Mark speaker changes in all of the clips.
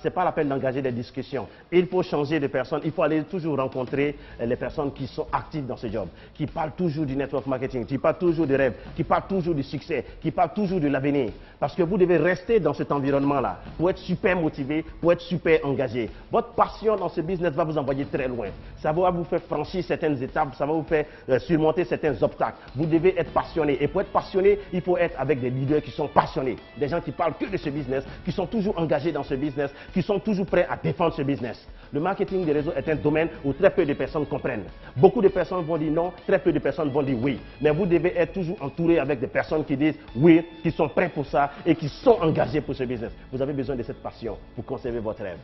Speaker 1: c'est pas la peine d'engager des discussions. Il faut changer de personne, il faut aller toujours rencontrer les personnes qui sont actives dans ce job, qui parlent toujours du network marketing, qui parlent toujours des rêves, qui parlent toujours du succès, qui parlent toujours de l'avenir. Parce que vous devez rester dans cet environnement-là pour être super motivé, pour être super engagé. Votre passion dans ce business va vous envoyer très loin. Ça va vous faire franchir certaines étapes, ça va vous faire surmonter certains obstacles. Vous devez être passionné. Et pour être passionné, il faut être avec des leaders qui sont passionnés. Des gens qui parlent que de ce business, qui sont toujours engagés dans ce business, qui sont toujours prêts à défendre ce business. Le marketing des réseaux est un domaine où très peu de personnes comprennent. Beaucoup de personnes vont dire non, très peu de personnes vont dire oui. Mais vous devez être toujours entouré avec des personnes qui disent oui, qui sont prêts pour ça et qui sont engagés pour ce business. Vous avez besoin de cette passion pour conserver votre rêve.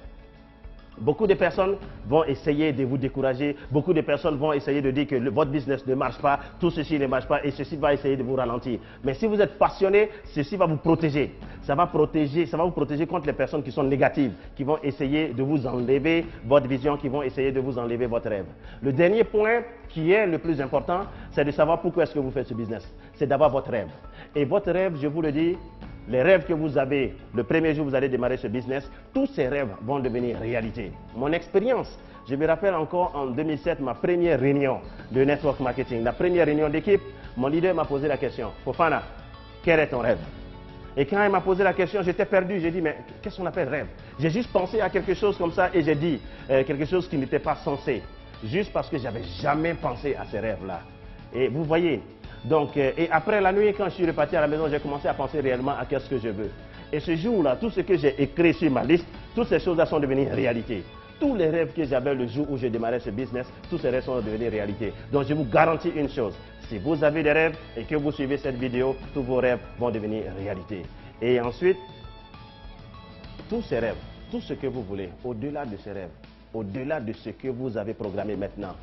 Speaker 1: Beaucoup de personnes vont essayer de vous décourager, beaucoup de personnes vont essayer de dire que votre business ne marche pas, tout ceci ne marche pas et ceci va essayer de vous ralentir. Mais si vous êtes passionné, ceci va vous protéger. Ça va vous protéger contre les personnes qui sont négatives, qui vont essayer de vous enlever votre vision, qui vont essayer de vous enlever votre rêve. Le dernier point qui est le plus important, c'est de savoir pourquoi est-ce que vous faites ce business. C'est d'avoir votre rêve. Et votre rêve, je vous le dis, les rêves que vous avez, le premier jour où vous allez démarrer ce business, tous ces rêves vont devenir réalité. Mon expérience, je me rappelle encore en 2007, ma première réunion de network marketing, la première réunion d'équipe, mon leader m'a posé la question, Fofana, quel est ton rêve? Et quand il m'a posé la question, j'étais perdu, j'ai dit, mais qu'est-ce qu'on appelle rêve? J'ai juste pensé à quelque chose comme ça et j'ai dit quelque chose qui n'était pas censé, juste parce que je n'avais jamais pensé à ces rêves-là. Et vous voyez, donc, et après la nuit, quand je suis reparti à la maison, j'ai commencé à penser réellement à qu'est-ce que je veux. Et ce jour-là, tout ce que j'ai écrit sur ma liste, toutes ces choses-là sont devenues réalité. Tous les rêves que j'avais le jour où j'ai démarré ce business, tous ces rêves sont devenus réalité. Donc, je vous garantis une chose, si vous avez des rêves et que vous suivez cette vidéo, tous vos rêves vont devenir réalité. Et ensuite, tous ces rêves, tout ce que vous voulez, au-delà de ces rêves, au-delà de ce que vous avez programmé maintenant,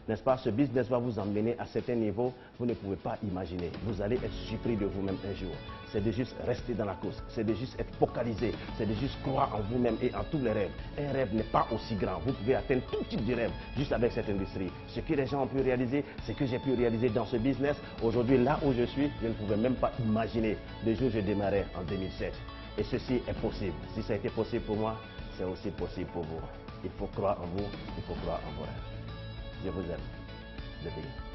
Speaker 1: n'est-ce pas, ce business va vous emmener à certains niveaux, vous ne pouvez pas imaginer. Vous allez être surpris de vous-même un jour. C'est de juste rester dans la course, c'est de juste être focalisé, c'est de juste croire en vous-même et en tous les rêves. Un rêve n'est pas aussi grand, vous pouvez atteindre tout type de rêve juste avec cette industrie. Ce que les gens ont pu réaliser, ce que j'ai pu réaliser dans ce business, aujourd'hui là où je suis, je ne pouvais même pas imaginer le jour où je démarrais en 2007. Et ceci est possible. Si ça a été possible pour moi, c'est aussi possible pour vous. Il faut croire en vous, il faut croire en vos rêves. Je vous aime. Le pays.